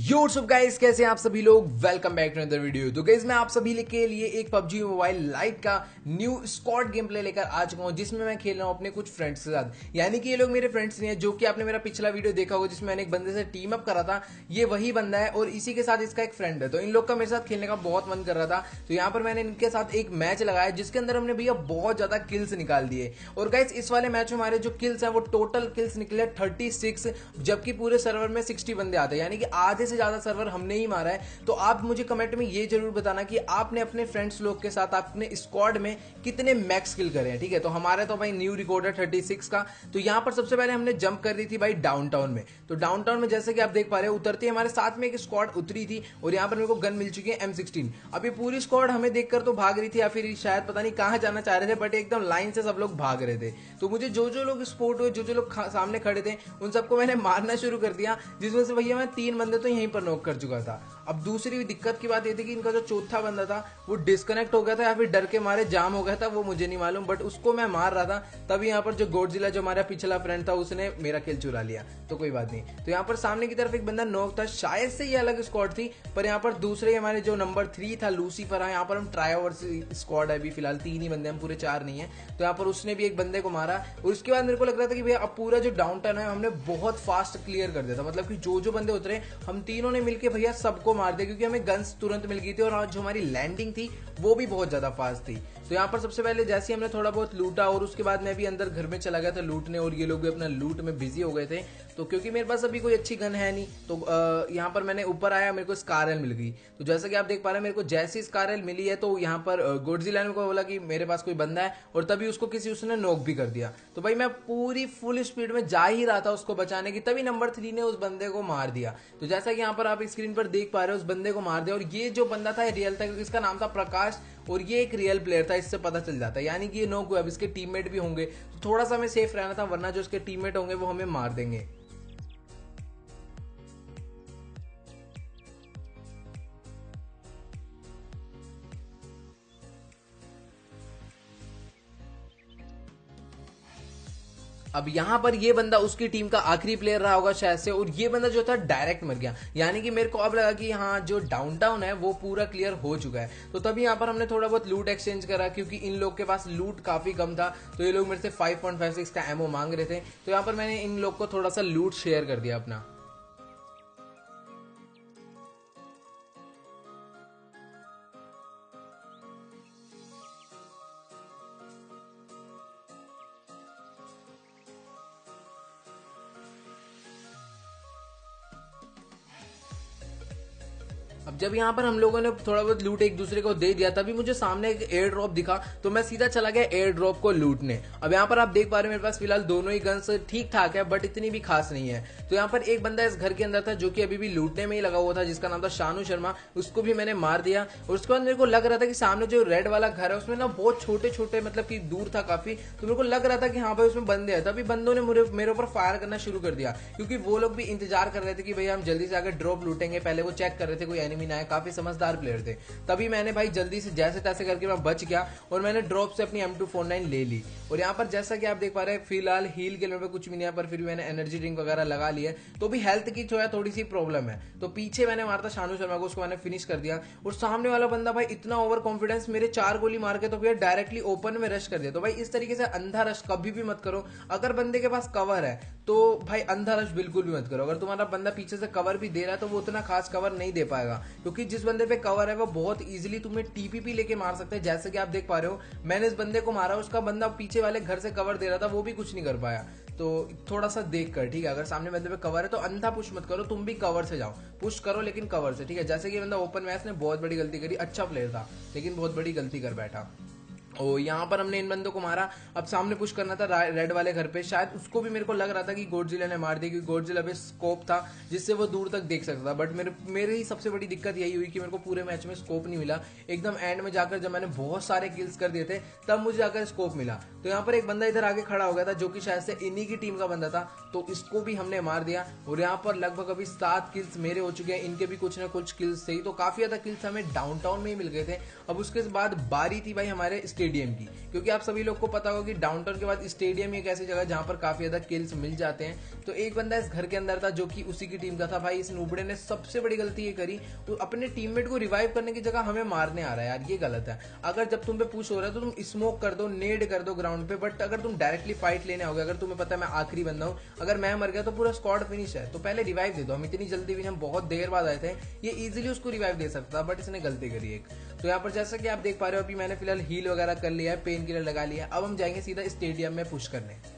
यो सब गाइस, कैसे हैं आप सभी लोग। Welcome back to another video. तो गाइस मैं आप सभी के लिए एक पबजी मोबाइल लाइट का न्यू स्क्वाड गेम प्ले लेकर आ चुका हूं, जिसमें मैं खेल रहा हूं अपने कुछ फ्रेंड्स के साथ। यानी कि ये लोग मेरे फ्रेंड्स नहीं है, जो कि आपने मेरा पिछला वीडियो देखा होगा जिसमें मैंने एक बंदे से टीम अप करा था। ये वही बंदा है और इसी के साथ इसका एक फ्रेंड है। तो इन लोग का मेरे साथ खेलने का बहुत मन कर रहा था, तो यहाँ पर मैंने इनके साथ एक मैच लगाया जिसके अंदर हमने भैया बहुत ज्यादा किल्स निकाल दिए। और गाइस इस वाले मैच में हमारे जो किल्स हैं वो टोटल किल्स निकले 36, जबकि पूरे सर्वर में 60 बंदे आते हैं, यानी कि आधे से ज्यादा सर्वर हमने ही मारा है। तो आप मुझे कमेंट में ये जरूर बताना कि आपने अपने फ्रेंड्स लोग के साथ अपने स्क्वाड में कितने मैक्स किल करे हैं। ठीक है, तो हमारे तो भाई न्यू रिकॉर्ड है 36 का। तो यहां पर सबसे पहले हमने जंप कर दी थी भाई डाउनटाउन में। तो डाउनटाउन में जैसे कि आप देख पा रहे हो उतरते हमारे साथ में एक स्क्वाड उतरी थी और यहां पर मेरे को गन मिल चुकी है M16। अब ये पूरी स्क्वाड हमें देखकर तो भाग रही थी या फिर शायद पता नहीं कहां जाना चाह रहे थे, बट एकदम लाइन से सब लोग भाग रहे थे। तो मुझे जो जो लोग स्पोर्ट हुए, जो जो लोग सामने खड़े थे, उन सबको मैंने मारना शुरू कर दिया, जिसमें से भैया मैं 3 बंदे तो यहीं पर नॉक कर चुका था। अब दूसरी दिक्कत की बात ये थी कि इनका जो चौथा बंदा था वो डिस्कनेक्ट हो गया था या फिर डर के मारे जाम हो गया था, वो मुझे नहीं मालूम, बट उसको मैं मार रहा था। तभी यहाँ पर जो गॉडजिला जो हमारा पिछला फ्रेंड था उसने मेरा किल चुरा लिया। तो कोई बात नहीं। तो यहाँ पर सामने की तरफ एक बंदा नॉक था, शायद से ये अलग स्क्वाड थी, पर यहाँ पर दूसरे हमारे जो नंबर 3 था लूसीफर है। यहाँ पर हम ट्राईओवर स्क्वाड है, अभी फिलहाल 3 ही बंदे, हम पूरे 4 नहीं है। तो यहाँ पर उसने भी एक बंदे को मारा और उसके बाद मेरे को लग रहा था कि भैया अब पूरा जो डाउनटाउन है हमने बहुत फास्ट क्लियर कर दिया था। मतलब कि जो जो बंदे उतरे हम तीनों ने मिलकर भैया सबको मार दिया, क्योंकि हमें गन्स तुरंत मिल गई थी और जो हमारी लैंडिंग थी वो भी बहुत ज्यादा फास्ट थी। तो यहाँ पर सबसे पहले जैसे हमने थोड़ा बहुत लूटा और उसके बाद मैं भी अंदर घर में चला गया था लूटने, और ये लोग भी अपना लूट में बिजी हो गए थे। तो क्योंकि मेरे पास अभी कोई अच्छी गन है नहीं, तो यहाँ पर मैंने ऊपर आया, मेरे को स्कारएल मिल गई। तो जैसा कि आप देख पा रहे हैं, मेरे को जैसी स्कारएल मिली है तो यहाँ पर गॉडजिला ने को बोला कि मेरे पास कोई बंदा है, और तभी उसको किसी उसने नॉक भी कर दिया। तो भाई मैं पूरी फुल स्पीड में जा ही रहा था उसको बचाने की, तभी नंबर 3 ने उस बंदे को मार दिया। तो जैसा कि यहाँ पर आप स्क्रीन पर देख पा रहे हो, उस बंदे को मार दिया। और ये जो बंदा था रियल था, इसका नाम था प्रकाश, और ये एक रियल प्लेयर था, इससे पता चल जाता है। यानी कि ये नॉक हुआ, अब इसके टीममेट भी होंगे, तो थोड़ा सा हमें सेफ रहना था, वरना जो इसके टीममेट होंगे वो हमें मार देंगे। अब यहाँ पर ये बंदा उसकी टीम का आखिरी प्लेयर रहा होगा शायद से, और ये बंदा जो था डायरेक्ट मर गया। यानी कि मेरे को अब लगा कि हाँ जो डाउनटाउन है वो पूरा क्लियर हो चुका है। तो तभी यहाँ पर हमने थोड़ा बहुत लूट एक्सचेंज करा, क्योंकि इन लोग के पास लूट काफी कम था। तो ये लोग मेरे से 5.56 का एमओ मांग रहे थे, तो यहाँ पर मैंने इन लोग को थोड़ा सा लूट शेयर कर दिया अपना। अब जब यहाँ पर हम लोगों ने थोड़ा बहुत लूट एक दूसरे को दे दिया, तभी मुझे सामने एक एयर ड्रॉप दिखा, तो मैं सीधा चला गया एयर ड्रॉप को लूटने। अब यहाँ पर आप देख पा रहे हो मेरे पास फिलहाल दोनों ही गन्स ठीक ठाक है, बट इतनी भी खास नहीं है। तो यहाँ पर एक बंदा इस घर के अंदर था जो कि अभी भी लूटने में ही लगा हुआ था, जिसका नाम था शानू शर्मा, उसको भी मैंने मार दिया। और उसके बाद मेरे को लग रहा था कि सामने जो रेड वाला घर है उसमें ना बहुत छोटे छोटे, मतलब कि दूर था काफी, तो मेरे को लग रहा था कि हाँ भाई उसमें बंदे हैं। तभी बंदों ने मेरे ऊपर फायर करना शुरू कर दिया, क्योंकि वो लोग भी इंतजार कर रहे थे कि भैया हम जल्दी से आकर ड्रॉप लूटेंगे। पहले वो चेक कर रहे थे कोई एनिमी ना है, काफी समझदार प्लेयर थे। तभी मैंने भाई जल्दी से जैसे तैसे करके मैं बच गया और मैंने ड्रॉप से अपनी M249 ले ली। और यहाँ पर जैसा कि आप देख पा रहे हैं फिलहाल हील के लेवल पे कुछ भी नहीं है, पर फिर भी मैंने एनर्जी ड्रिंक वगैरह लगा ली है, तो भी हेल्थ की जो है थोड़ी सी प्रॉब्लम है। तो पीछे मैंने मारा था शानू शर्मा को, उसको मैंने फिनिश कर दिया। और सामने वाला बंदा भाई इतना ओवर कॉन्फिडेंस, मेरे 4 गोली मार के तो भैया डायरेक्टली ओपन में रश कर दिया। तो भाई इस तरीके से अंधा रश कभी भी मत करो। अगर बंदे के पास कवर है तो भाई अंधा रश बिल्कुल भी मत करो। अगर तुम्हारा बंदा पीछे से कवर भी दे रहा है तो वो उतना खास कवर नहीं दे पाएगा, क्योंकि जिस बंदे पे कवर है वो बहुत इजीली तुम्हें टीपीपी लेके मार सकते हैं। जैसे कि आप देख पा रहे हो मैंने इस बंदे को मारा, उसका बंदा पीछे वाले घर से कवर दे रहा था, वो भी कुछ नहीं कर पाया। तो थोड़ा सा देख कर, ठीक है, अगर सामने बंदे पे कवर है तो अंधा पुश मत करो, तुम भी कवर से जाओ, पुश करो लेकिन कवर से, ठीक है। जैसे कि बंदा ओपन मैच ने बहुत बड़ी गलती करी, अच्छा प्लेयर था लेकिन बहुत बड़ी गलती कर बैठा। ओ यहाँ पर हमने इन बंदों को मारा। अब सामने पुश करना था रेड वाले घर पे, शायद उसको भी मेरे को लग रहा था कि गॉडजिला ने मार दिया, क्योंकि गॉडजिला पे स्कोप था जिससे वो दूर तक देख सकता था। बट मेरी सबसे बड़ी दिक्कत यही हुई कि मेरे को पूरे मैच में स्कोप नहीं मिला। एकदम एंड में जाकर जब मैंने बहुत सारे किल्स कर दिए थे तब मुझे जाकर स्कोप मिला। तो यहाँ पर एक बंदा इधर आगे खड़ा हो गया था जो कि शायद से इन्हीं की टीम का बंदा था, तो इसको भी हमने मार दिया। और यहाँ पर लगभग अभी 7 किल्स मेरे हो चुके हैं, इनके भी कुछ ना कुछ किल्स थे, तो काफी ज्यादा किल्स हमें डाउनटाउन में ही मिल गए थे। अब उसके बाद बारी थी भाई हमारे स्टेडियम की, क्योंकि आप सभी लोग को पता होगा कि डाउनटाउन के बाद स्टेडियम एक ऐसी जगह जहां पर काफी ज्यादा किल्स मिल जाते हैं। तो एक बंदा इस घर के अंदर था जो कि उसी की टीम का था। भाई इस नूबड़े ने सबसे बड़ी गलती ये करी, वो अपने टीममेट को रिवाइव करने की जगह हमें मारने आ रहा है यार, ये गलत है। अगर जब तुम पे पुश हो रहा है तो तुम स्मोक कर दो, नेड कर दो ग्राउंड पे, बट अगर तुम डायरेक्टली फाइट लेने आओगे, अगर तुम्हें पता है मैं आखिरी बंदा हूं, अगर मैं मर गया तो पूरा स्क्वाड फिनिश है, तो पहले रिवाइव दे दो। हम इतनी जल्दी भी, हम बहुत देर बाद आए थे, ये इजीली उसको रिवाइव दे सकता था, बट इसने गलती करी एक। तो यहाँ पर जैसा कि आप देख पा रहे हो, अभी मैंने फिलहाल हील वगैरह कर लिया है, पेन किलर लगा लिया है, अब हम जाएंगे सीधा स्टेडियम में पुश करने।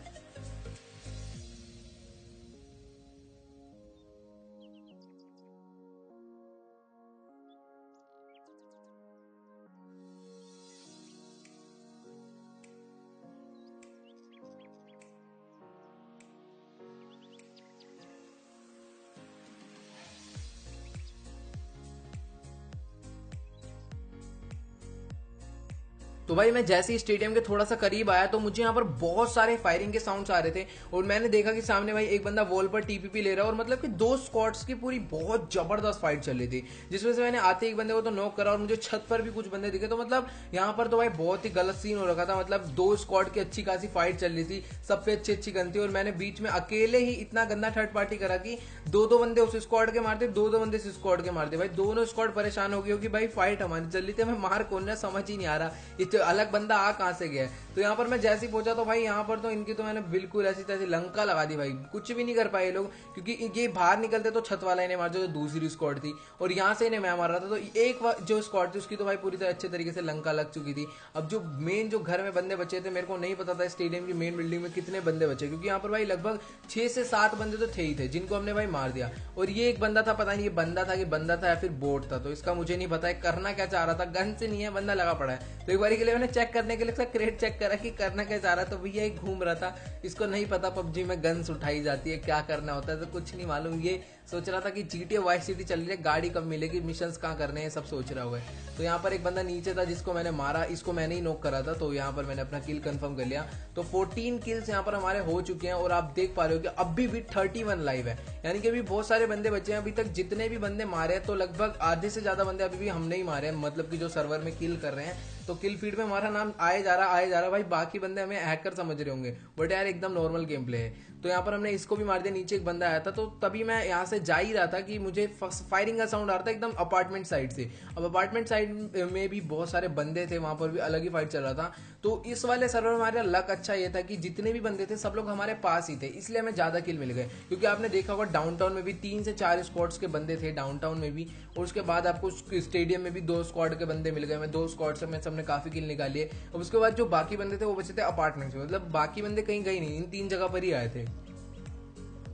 तो भाई मैं जैसे ही स्टेडियम के थोड़ा सा करीब आया तो मुझे यहाँ पर बहुत सारे फायरिंग के साउंड्स आ रहे थे, और मैंने देखा कि सामने भाई एक बंदा वॉल पर टीपीपी ले रहा है, और मतलब कि दो स्क्वाड्स की पूरी बहुत जबरदस्त फाइट चल रही थी, जिसमें से मैंने आते एक बंदे को तो नॉक करा, और मुझे छत पर भी कुछ बंदे दिखे। तो मतलब यहाँ पर तो भाई बहुत ही गलत सीन हो रखा था, मतलब दो स्क्वाड की अच्छी खासी फाइट चल रही थी, सब पे अच्छी अच्छी गन थी, और मैंने बीच में अकेले ही इतना गंदा थर्ड पार्टी करा कि दो बंदे उस स्क्वाड के मारते, दो बंदे इस स्क्वाड के मारते। भाई दोनों स्क्वाड परेशान हो गई होगी, भाई फाइट हमारी चल रही थी, हमें मार कौन है समझ ही नहीं आ रहा, ये अलग बंदा आ कहां से गया है। तो यहाँ पर मैं जैसे ही पहुंचा तो भाई यहाँ पर तो इनकी तो मैंने बिल्कुल ऐसी तैसी लंका लगा दी भाई, कुछ भी नहीं कर पाए लोग, क्योंकि ये बाहर निकलते तो छत वाला इन्हें मार, जो दूसरी स्क्वाड थी, और यहाँ से इन्हें मैं मार रहा था। तो एक जो स्क्वाड थी उसकी तो भाई पूरी तरह अच्छे तरीके से लंका लग चुकी थी। अब जो मेन जो घर में बंदे बचे थे, मेरे को नहीं पता था स्टेडियम की मेन बिल्डिंग में कितने बंदे बचे, क्योंकि यहाँ पर भाई लगभग 6 से 7 बंदे तो थे ही थे, जिनको हमने भाई मार दिया। और ये एक बंदा था, पता नहीं ये बंदा था कि बंदा था या फिर बोट था, तो इसका मुझे नहीं पता है करना क्या चाह रहा था, गन से नहीं है, बंदा लगा पड़ा है। तो एक बार के लिए मैंने चेक करने के लिए क्रेट चेक करा कि करना क्या चाह रहा, तो भैया एक घूम रहा था, इसको नहीं पता पबजी में गन्स उठाई जाती है, क्या करना होता है, तो कुछ नहीं मालूम, ये सोच रहा था कि GTA वाइस सिटी चल रही है, गाड़ी कब मिलेगी, मिशंस कहाँ करने हैं, सब सोच रहा हुआ है। तो यहाँ पर एक बंदा नीचे था जिसको मैंने मारा, इसको मैंने ही नॉक करा था, तो यहाँ पर मैंने अपना किल कंफर्म कर लिया। तो 14 किल्स यहाँ पर हमारे हो चुके हैं, और आप देख पा रहे हो कि अभी भी 31 लाइव है, यानी कि अभी बहुत सारे बंदे बचे हैं। अभी तक जितने भी बंदे मारे हैं तो लगभग आधे से ज्यादा बंदे अभी भी हमने ही मारे हैं, मतलब कि जो सर्वर में किल कर रहे हैं, तो किल फीड में हमारा नाम आए जा रहा भाई। बाकी बंदे हमें हैकर समझ रहे होंगे, बट यार एकदम नॉर्मल गेम प्ले है। तो यहाँ पर हमने इसको भी मार दिया, नीचे एक बंदा आया था, तो तभी मैं यहाँ से जा ही रहा था कि मुझे फायरिंग का साउंड आ रहा था एकदम अपार्टमेंट साइड से। अब अपार्टमेंट साइड में भी बहुत सारे बंदे थे, वहां पर भी अलग ही फाइट चल रहा था। तो इस वाले सर्वर में हमारा लक अच्छा ये था कि जितने भी बंदे थे सब लोग हमारे पास ही थे, इसलिए हमें ज्यादा किल मिल गए। क्योंकि आपने देखा होगा डाउनटाउन में भी 3 से 4 स्क्वाड्स के बंदे थे डाउनटाउन में भी, और उसके बाद आपको स्टेडियम में भी 2 स्क्वाड के बंदे मिल गए। मैं 2 स्क्वाड से मैं सबने काफी किल निकाली है। और उसके बाद जो बाकी बंदे थे वो बचे थे अपार्टमेंट में, मतलब बाकी बंदे कहीं गए नहीं, इन 3 जगह पर ही आए थे।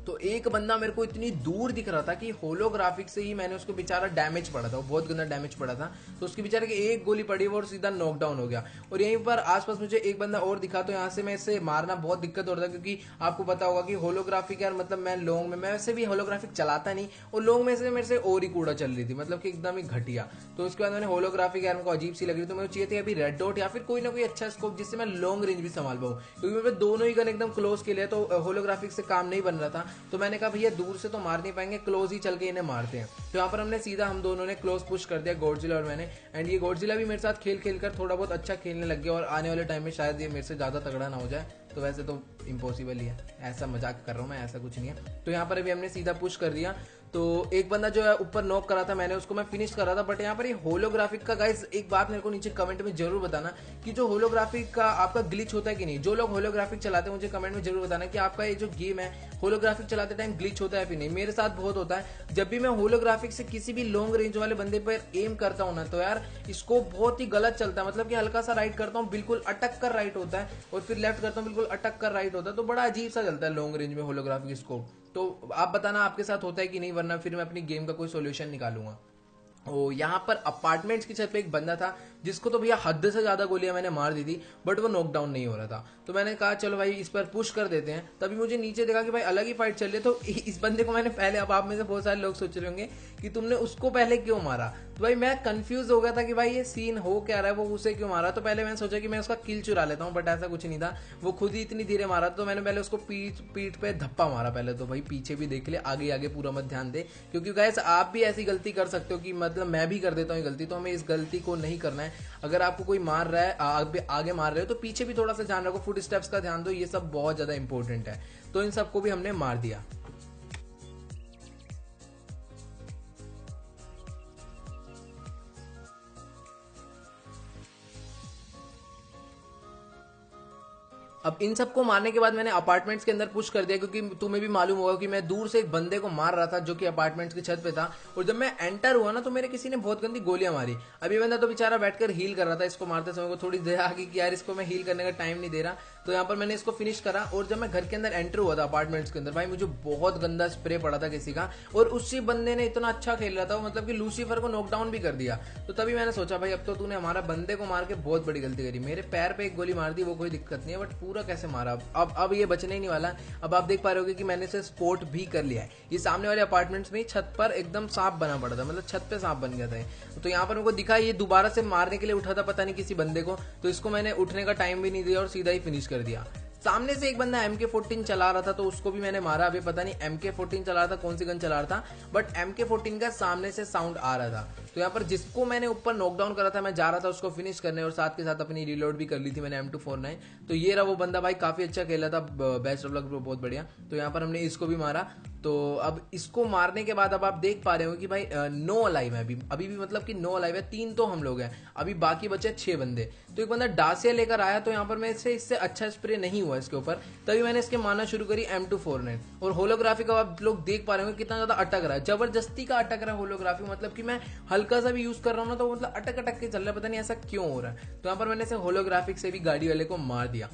तो एक बंदा मेरे को इतनी दूर दिख रहा था कि होलोग्राफिक से ही मैंने उसको बेचारा डैमेज पड़ा था, वो बहुत गंदा डैमेज पड़ा था, तो उसके बेचारे की एक गोली पड़ी और सीधा नॉकडाउन हो गया। और यहीं पर आसपास मुझे एक बंदा और दिखा, तो यहाँ से मैं इससे मारना बहुत दिक्कत हो रहा था, क्योंकि आपको पता होगा कि होलोग्राफिक यार, मतलब मैं लॉन्ग में, मैं वैसे भी होलोग्राफिक चलाता नहीं, और लॉन्ग में से मेरे से और ही कूड़ा चल रही थी, मतलब कि एकदम ही घटिया। तो उसके बाद मैंने होलोग्राफिक यार मेरे को अजीब सी लग रही, तो मुझे चाहिए थी अभी रेड डॉट या फिर कोई ना कोई अच्छा स्कोप जिससे मैं लॉन्ग रेंज भी संभाल पाऊँ, क्योंकि मेरे दोनों ही गन एकदम क्लोज के लिए, तो होलोग्राफिक से काम नहीं बन रहा था। तो मैंने कहा भैया दूर से तो मार नहीं पाएंगे, क्लोज ही चल के इन्हें मारते हैं। तो यहाँ पर हमने सीधा हम दोनों ने क्लोज पुश कर दिया, गॉडजिला और मैंने। एंड ये गॉडजिला भी मेरे साथ खेल खेल कर थोड़ा बहुत अच्छा खेलने लग गया, और आने वाले टाइम में शायद ये मेरे से ज्यादा तगड़ा ना हो जाए। तो वैसे तो इम्पॉसिबल ही है, ऐसा मजाक कर रहा हूँ मैं, ऐसा कुछ नहीं है। तो यहाँ पर अभी हमने सीधा पुश कर दिया। तो एक बंदा जो है ऊपर नॉक करा था मैंने, उसको मैं फिनिश कर रहा था। बट यहाँ पर ये होलोग्राफिक का गाइस एक बात मेरे को नीचे कमेंट में जरूर बताना कि जो होलोग्राफिक का आपका ग्लिच होता है कि नहीं। जो लोग होलोग्राफिक चलाते हैं मुझे कमेंट में जरूर बताना कि आपका ये जो गेम है होलोग्राफिक चलाते टाइम ग्लिच होता है फिर नहीं। मेरे साथ बहुत होता है, जब भी मैं होलोग्राफिक से किसी भी लॉन्ग रेंज वाले बंदे पर एम करता हूँ ना, तो यार इसको बहुत ही गलत चलता है। मतलब कि हल्का सा राइट करता हूँ बिल्कुल अटक कर राइट होता है, और फिर लेफ्ट करता हूँ बिल्कुल अटक कर राइट होता है, तो बड़ा अजीब सा चलता है लॉन्ग रेंज में होलोग्राफिक स्कोप। तो आप बताना आपके साथ होता है कि नहीं, वरना फिर मैं अपनी गेम का कोई सोल्यूशन निकालूंगा। ओ यहाँ पर अपार्टमेंट्स की छत पे एक बंदा था जिसको तो भैया हद से ज्यादा गोलियां मैंने मार दी थी, बट वो नॉकडाउन नहीं हो रहा था। तो मैंने कहा चलो भाई इस पर पुश कर देते हैं। तभी मुझे नीचे देखा कि भाई अलग ही फाइट चल रही है। तो इस बंदे को मैंने पहले, अब आप में से बहुत सारे लोग सोच रहे होंगे कि तुमने उसको पहले क्यों मारा, तो भाई मैं कंफ्यूज हो गया था कि भाई ये सीन हो क्या रहा है, वो उसे क्यों मारा। तो पहले मैंने सोचा कि मैं उसका किल चुरा लेता हूँ, बट ऐसा कुछ नहीं था, वो खुद ही इतनी धीरे मारा। तो मैंने पहले उसको पीठ पे धप्पा मारा पहले। तो भाई पीछे भी देख ले, आगे आगे पूरा मत ध्यान दे, क्योंकि गाइस आप भी ऐसी गलती कर सकते हो कि मतलब मैं भी कर देता हूँ गलती, तो हमें इस गलती को नहीं करना है। अगर आपको कोई मार रहा है, आगे मार रहे हो तो पीछे भी थोड़ा सा ध्यान रखो, फुट स्टेप्स का ध्यान दो, ये सब बहुत ज्यादा इंपॉर्टेंट है। तो इन सबको भी हमने मार दिया। अब इन सबको मारने के बाद मैंने अपार्टमेंट्स के अंदर पुश कर दिया, क्योंकि तुम्हें भी मालूम होगा कि मैं दूर से एक बंदे को मार रहा था जो कि अपार्टमेंट्स की छत पे था, और जब मैं एंटर हुआ ना तो मेरे किसी ने बहुत गंदी गोलियां मारी। अभी बंदा तो बेचारा बैठकर हील कर रहा था, इसको मारते समय को थोड़ी देर आ गई कि यार इसको मैं हील करने का टाइम नहीं दे रहा, तो यहाँ पर मैंने इसको फिनिश करा। और जब मैं घर के अंदर एंटर हुआ था अपार्टमेंट्स के अंदर, भाई मुझे बहुत गंदा स्प्रे पड़ा था किसी का, और उसी बंदे ने इतना अच्छा खेल रहा था, मतलब कि लूसीफर को नॉकडाउन भी कर दिया। तो तभी मैंने सोचा भाई अब तो तूने हमारा बंदे को मार के बहुत बड़ी गलती करी। मेरे पैर पे एक गोली मार दी, वो कोई दिक्कत नहीं है, बट पूरा कैसे मारा। अब ये बचने ही नहीं वाला। अब आप देख पा रहे हो कि मैंने इसे स्पोर्ट भी कर लिया है। ये सामने वाले अपार्टमेंट्स में छत पर एकदम सांप बना पड़ा था, मतलब छत पे सांप बन गया था। तो यहाँ पर मेरे को दिखा ये दोबारा से मारने के लिए उठा था, पता नहीं किसी बंदे को, तो इसको मैंने उठने का टाइम भी नहीं दिया और सीधा ही फिनिश कर दिया। सामने से एक बंदा MK14 चला रहा था, तो उसको भी मैंने मारा। अभी पता नहीं MK14 चला रहा था, कौन सी गन चला रहा था, बट MK14 का सामने से साउंड आ रहा था। तो यहाँ पर जिसको मैंने ऊपर नॉकडाउन करा था, मैं जा रहा था उसको फिनिश करने, और साथ के साथ अपनी रिलोड भी कर ली थी मैंने M249। तो ये रहा वो बंदा, भाई काफी अच्छा खेला था, बेस्ट ऑफ लक ब्रो, बहुत बढ़िया। तो यहाँ पर हमने इसको भी मारा। तो अब इसको मारने के बाद अब आप देख पा रहे हो कि भाई नो अलाइव है अभी भी, मतलब कि नो अलाइव है। 3 तो हम लोग हैं, अभी बाकी बचे 6 बंदे। तो एक बंदा डासिया लेकर आया, तो यहाँ पर मैं इससे अच्छा स्प्रे नहीं हुआ इसके ऊपर, तभी मैंने इसके मारना शुरू करी M249। और होलोग्राफी का आप लोग देख पा रहे हो कितना ज्यादा अटक रहा है, जबरदस्ती का अटक रहा है होलोग्राफी, मतलब कि मैं हल्का सा भी यूज कर रहा हूँ ना तो मतलब अटक अटक के चल रहा है, पता नहीं ऐसा क्यों हो रहा है। तो यहाँ पर मैंने इसे होलोग्राफिक से भी गाड़ी वाले को मार दिया।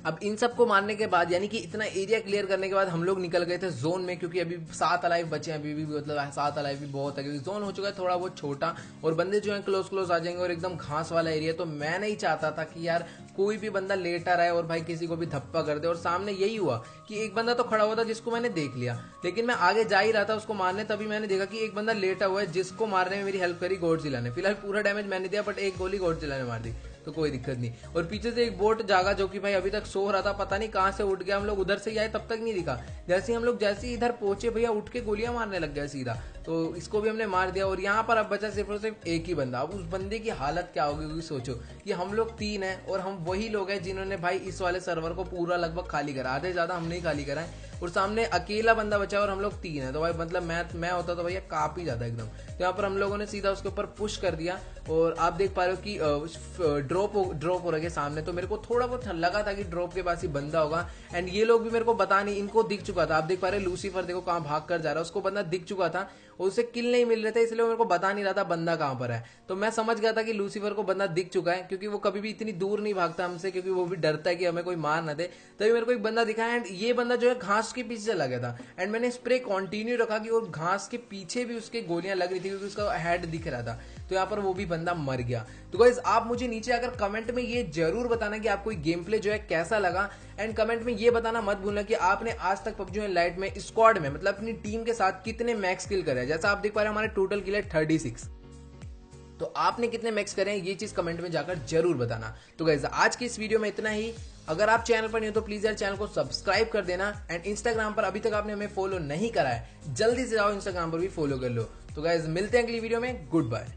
अब इन सबको मारने के बाद, यानी कि इतना एरिया क्लियर करने के बाद, हम लोग निकल गए थे जोन में, क्योंकि अभी 7 अलाइव बचे हैं अभी भी, मतलब 7 अलाइव भी बहुत है, क्योंकि जोन हो चुका है थोड़ा बहुत छोटा, और बंदे जो है क्लोज आ जाएंगे, और एकदम घास वाला एरिया। तो मैं नहीं चाहता था कि यार कोई भी बंदा लेटा रहे और भाई किसी को भी धप्पा कर दे। और सामने यही हुआ कि एक बंदा तो खड़ा हुआ था जिसको मैंने देख लिया, लेकिन मैं आगे जा ही रहा था उसको मारने, तभी मैंने देखा कि एक बंदा लेटा हुआ है जिसको मारने में मेरी हेल्प करी गॉडजिला ने। फिलहाल पूरा डैमेज मैंने दिया, बट एक गोली गॉडजिला ने मार दी, तो कोई दिक्कत नहीं। और पीछे से एक बोट जागा जो कि भाई अभी तक सो रहा था, पता नहीं कहां से उठ गया, हम लोग उधर से ही आए तब तक नहीं दिखा, जैसे हम लोग जैसे ही इधर पहुंचे भैया उठ के गोलियां मारने लग गया सीधा। तो इसको भी हमने मार दिया, और यहाँ पर अब बचा सिर्फ और सिर्फ एक ही बंदा। अब उस बंदे की हालत क्या होगी, क्योंकि सोचो कि हम लोग 3 हैं, और हम वही लोग हैं जिन्होंने भाई इस वाले सर्वर को पूरा लगभग खाली करा, आधे ज्यादा हमने ही खाली करा है, और सामने अकेला बंदा बचा और हम लोग 3 हैं। तो भाई मतलब मैं होता तो भैया काफी ज्यादा एकदम। तो यहाँ पर हम लोगों ने सीधा उसके ऊपर पुश कर दिया, और आप देख पा रहे हो कि ड्रॉप हो रहा है सामने। तो मेरे को थोड़ा बहुत लगा था कि ड्रॉप के पास ही बंदा होगा, एंड ये लोग भी मेरे को बता नहीं, इनको दिख चुका था। आप देख पा रहे लूसीफर देखो कहाँ भाग कर जा रहा है, उसको बंदा दिख चुका था, और उसे किल नहीं मिल रहे थे, इसलिए मेरे को बता नहीं रहा था बंदा कहाँ पर है। तो मैं समझ गया था कि लूसीफर को बंदा दिख चुका है, क्योंकि वो कभी भी इतनी दूर नहीं भागता हमसे, क्योंकि वो भी डरता है कि हमें कोई मार ना दे। तभी मेरे को एक बंदा दिखा, एंड ये बंदा जो है घास के पीछे चला गया था, एंड मैंने स्प्रे कंटिन्यू रखा कि और घास के पीछे भी उसके गोलियां लग रही थी, क्योंकि उसका हेड दिख रहा था। तो यहाँ पर वो भी बंदा मर गया। तो गाइस आप मुझे नीचे आकर कमेंट में ये जरूर बताना कि आपको गेम प्ले जो है कैसा लगा, एंड कमेंट में ये बताना मत भूलना कि आपने आज तक पबजी लाइट में स्क्वाड में, मतलब अपनी टीम के साथ कितने मैक्स किल करे। जैसा आप देख पा रहे हैं हमारे टोटल किल है 36, तो आपने कितने मैक्स करे हैं ये चीज कमेंट में जाकर जरूर बताना। तो गाइस आज की इस वीडियो में इतना ही। अगर आप चैनल पर नहीं हो तो प्लीज यार चैनल को सब्सक्राइब कर देना, एंड इंस्टाग्राम पर अभी तक आपने हमें फॉलो नहीं करा है, जल्दी से जाओ इंस्टाग्राम पर भी फॉलो कर लो। तो गाइस मिलते हैं अगली वीडियो में, गुड बाय।